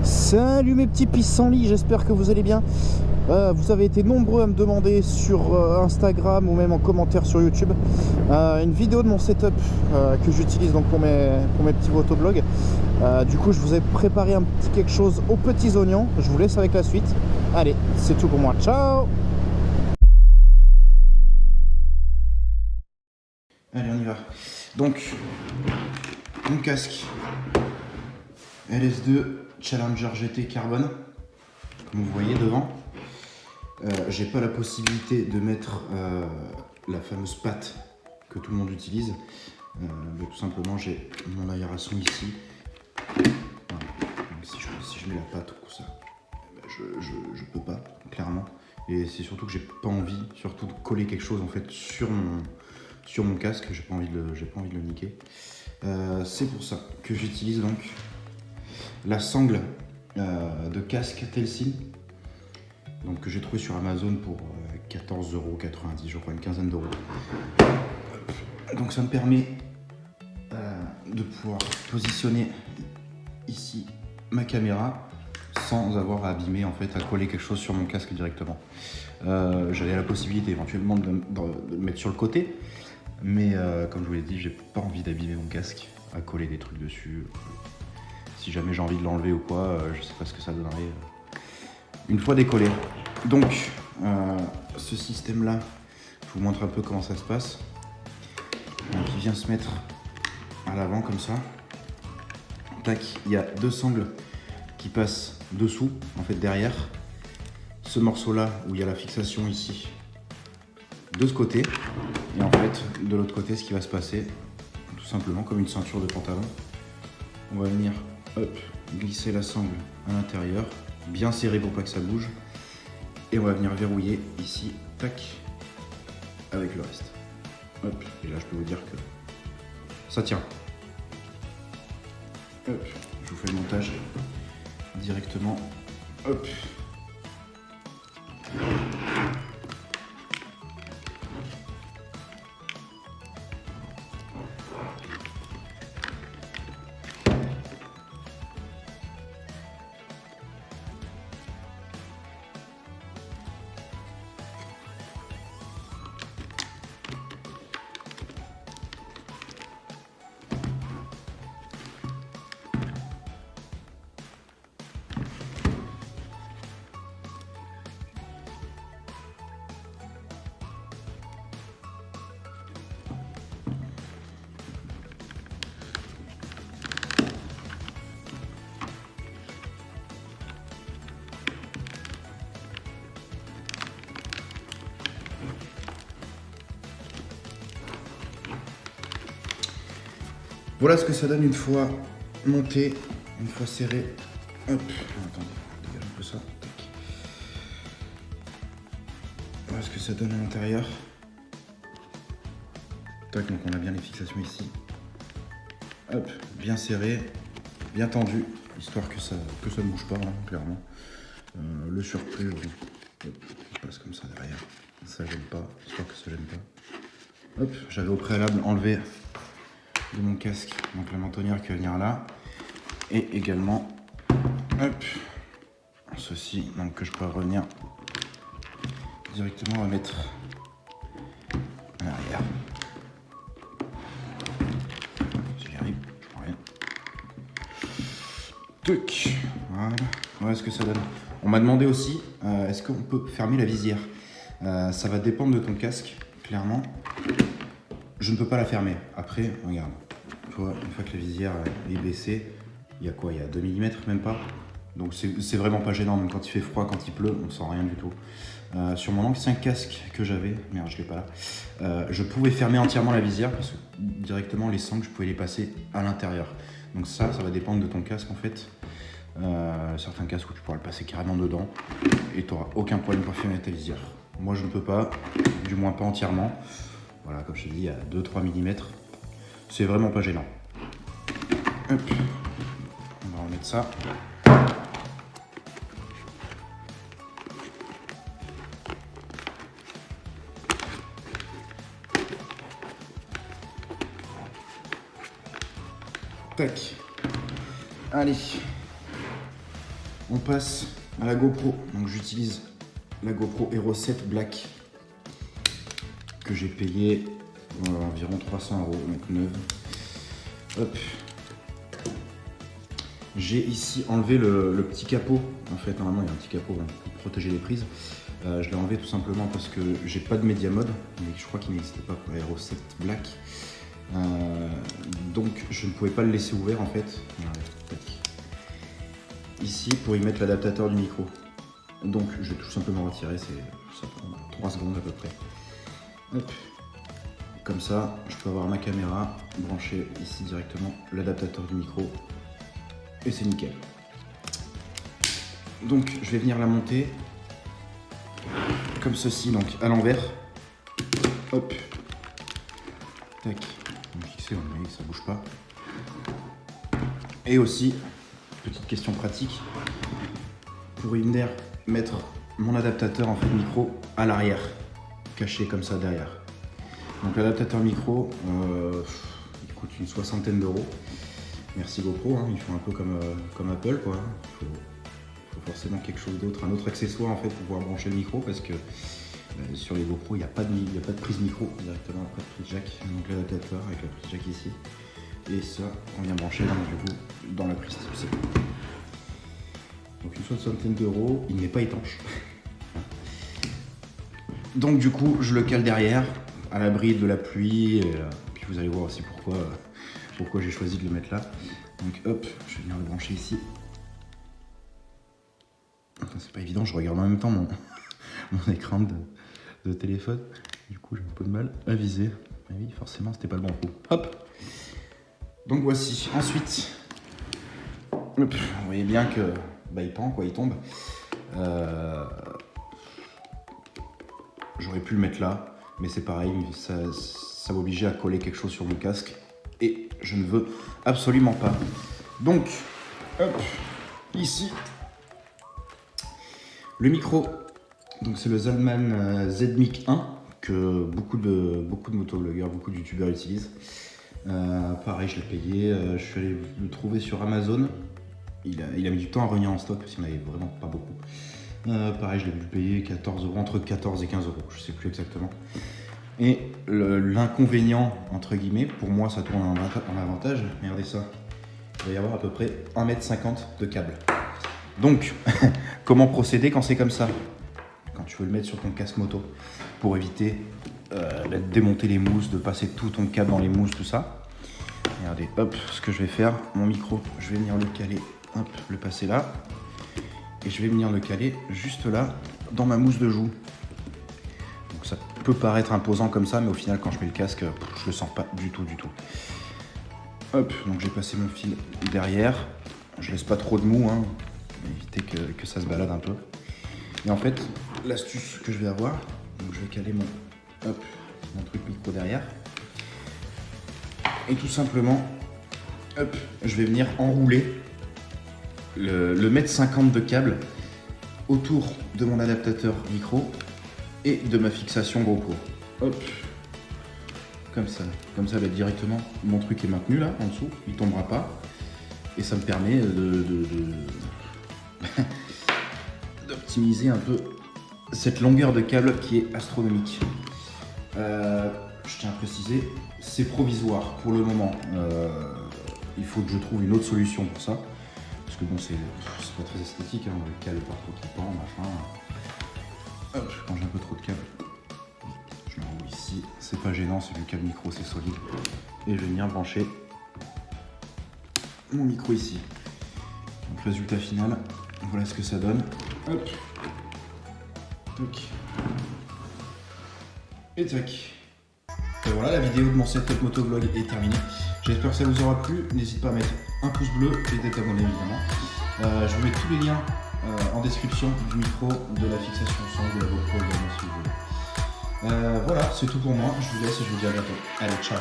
Salut mes petits pissenlits, j'espère que vous allez bien. Vous avez été nombreux à me demander sur Instagram ou même en commentaire sur YouTube une vidéo de mon setup que j'utilise donc pour mes petits motovlogs. Du coup je vous ai préparé un petit quelque chose aux petits oignons. Je vous laisse avec la suite. Allez, c'est tout pour moi, ciao. Allez, on y va. Donc mon casque LS2 Challenger GT Carbone, comme vous voyez devant. J'ai pas la possibilité de mettre la fameuse patte que tout le monde utilise, mais tout simplement j'ai mon aération ici. Voilà. Si je mets la patte ou ça, je peux pas, clairement. Et c'est surtout que j'ai pas envie, surtout de coller quelque chose en fait sur mon casque. J'ai pas envie de le niquer. C'est pour ça que j'utilise donc la sangle de casque Telsin, donc que j'ai trouvé sur Amazon pour 14,90 €, je crois, une quinzaine d'euros. Donc ça me permet de pouvoir positionner ici ma caméra sans avoir à abîmer, en fait, à coller quelque chose sur mon casque directement. J'avais la possibilité éventuellement de le mettre sur le côté, mais comme je vous l'ai dit, j'ai pas envie d'abîmer mon casque à coller des trucs dessus. Si jamais j'ai envie de l'enlever ou quoi, je sais pas ce que ça donnerait une fois décollé. Donc ce système là, je vous montre un peu comment ça se passe. Donc il vient se mettre à l'avant comme ça. Tac, il y a deux sangles qui passent dessous, en fait derrière. Ce morceau là où il y a la fixation ici, de ce côté. Et en fait de l'autre côté, ce qui va se passer, tout simplement comme une ceinture de pantalon, on va venir hop, glisser la sangle à l'intérieur, bien serré pour pas que ça bouge, et on va venir verrouiller ici, tac, avec le reste. Hop, et là je peux vous dire que ça tient. Hop, je vous fais le montage directement. Hop. Voilà ce que ça donne une fois monté, une fois serré. Hop, attendez, dégage un peu ça. Tac. Voilà ce que ça donne à l'intérieur. Tac, donc on a bien les fixations ici. Hop, bien serré, bien tendu, histoire que ça ne bouge pas, hein, clairement. Le surplus, hop, il passe comme ça derrière. Ça gêne pas, histoire que ça gêne pas. Hop, j'avais au préalable enlevé de mon casque donc la mentonnière qui va venir là, et également hop, ceci donc que je peux revenir directement à mettre à l'arrière. Si j'y arrive, je prends rien. Tuc, voilà ce que ça donne. On m'a demandé aussi est-ce qu'on peut fermer la visière. Ça va dépendre de ton casque, clairement. Je ne peux pas la fermer. Après, regarde, tu vois, une fois que la visière est baissée, il y a quoi? Il y a 2 mm, même pas. Donc c'est vraiment pas gênant, même quand il fait froid, quand il pleut, on sent rien du tout. Sur mon ancien casque que j'avais, merde, je l'ai pas là, je pouvais fermer entièrement la visière parce que directement les sangles, je pouvais les passer à l'intérieur. Donc ça va dépendre de ton casque en fait. Certains casques où tu pourras le passer carrément dedans et tu n'auras aucun problème pour fermer ta visière. Moi je ne peux pas, du moins pas entièrement. Voilà, comme je te dis, à 2-3 mm, c'est vraiment pas gênant. Hop. On va remettre ça. Tac. Allez. On passe à la GoPro. Donc j'utilise la GoPro Hero 7 Black que j'ai payé environ 300 €, donc neuve. Hop. J'ai ici enlevé le petit capot. En fait, normalement, il y a un petit capot pour protéger les prises. Je l'ai enlevé tout simplement parce que j'ai pas de Media Mode, mais je crois qu'il n'existait pas pour la Hero 7 Black. Donc, je ne pouvais pas le laisser ouvert en fait. Ici, pour y mettre l'adaptateur du micro. Donc, je vais tout simplement retirer. Ça prend 3 secondes à peu près. Hop. Comme ça, je peux avoir ma caméra branchée ici directement, l'adaptateur du micro. Et c'est nickel. Donc je vais venir la monter comme ceci, donc à l'envers. Hop. Tac. Fixer, on voit que ça bouge pas. Et aussi, petite question pratique, pour y venir mettre mon adaptateur en fait micro à l'arrière, caché comme ça derrière. Donc l'adaptateur micro, il coûte une 60aine €. Merci GoPro, hein, ils font un peu comme Apple quoi. Il faut forcément quelque chose d'autre, un autre accessoire en fait pour pouvoir brancher le micro parce que sur les GoPro il n'y a pas de prise micro directement après de prise jack. Donc l'adaptateur avec la prise jack ici. Et ça on vient brancher du coup dans la prise type C. Donc une 60aine €, il n'est pas étanche. Donc du coup je le cale derrière, à l'abri de la pluie, et puis vous allez voir aussi pourquoi j'ai choisi de le mettre là. Donc hop, je vais venir le brancher ici. C'est pas évident, je regarde en même temps mon écran de téléphone. Du coup j'ai un peu de mal à viser. Mais oui, forcément c'était pas le bon coup. Hop. Donc voici. Ensuite, hop, vous voyez bien que il pend quoi, il tombe. J'aurais pu le mettre là, mais c'est pareil, ça m'obligeait à coller quelque chose sur mon casque. Et je ne veux absolument pas. Donc, hop, ici, le micro. Donc c'est le Zalman ZMic 1 que beaucoup de motovlogueurs, beaucoup de youtubeurs utilisent. Pareil, je l'ai payé. Je suis allé le trouver sur Amazon. Il a mis du temps à revenir en stock parce qu'il n'y en avait vraiment pas beaucoup. Pareil, je l'ai dû payer 14 €, entre 14 et 15 €, je sais plus exactement. Et l'inconvénient, entre guillemets, pour moi ça tourne en avantage, regardez ça, il va y avoir à peu près 1,50 m de câble. Donc, comment procéder quand c'est comme ça? Quand tu veux le mettre sur ton casque moto, pour éviter de démonter les mousses, de passer tout ton câble dans les mousses, tout ça. Regardez, hop, ce que je vais faire, mon micro, je vais venir le caler, hop, le passer là. Et je vais venir le caler juste là, dans ma mousse de joue. Donc ça peut paraître imposant comme ça, mais au final, quand je mets le casque, je le sens pas du tout. Hop, donc j'ai passé mon fil derrière. Je laisse pas trop de mou, hein, pour éviter que ça se balade un peu. Et en fait, l'astuce que je vais avoir, donc je vais caler mon truc micro derrière. Et tout simplement, hop, je vais venir enrouler le 1,50 m de câble autour de mon adaptateur micro et de ma fixation GoPro. Hop, comme ça directement, mon truc est maintenu là en dessous, il tombera pas et ça me permet d'optimiser un peu cette longueur de câble qui est astronomique. Je tiens à préciser, c'est provisoire pour le moment. Il faut que je trouve une autre solution pour ça. Parce que bon, c'est pas très esthétique, hein, le câble partout qui pend, machin. Hop, quand j'ai un peu trop de câble, je l'enroule ici. C'est pas gênant, c'est du câble micro, c'est solide. Et je vais venir brancher mon micro ici. Donc résultat final, voilà ce que ça donne. Hop, tac, et tac. Et voilà, la vidéo de mon setup motovlog est terminée. J'espère que ça vous aura plu. N'hésitez pas à mettre un pouce bleu et d'être abonné évidemment. Je vous mets tous les liens en description du micro, de la fixation son, de la GoPro également si vous voulez. Voilà, c'est tout pour moi. Je vous laisse et je vous dis à bientôt. Allez, ciao!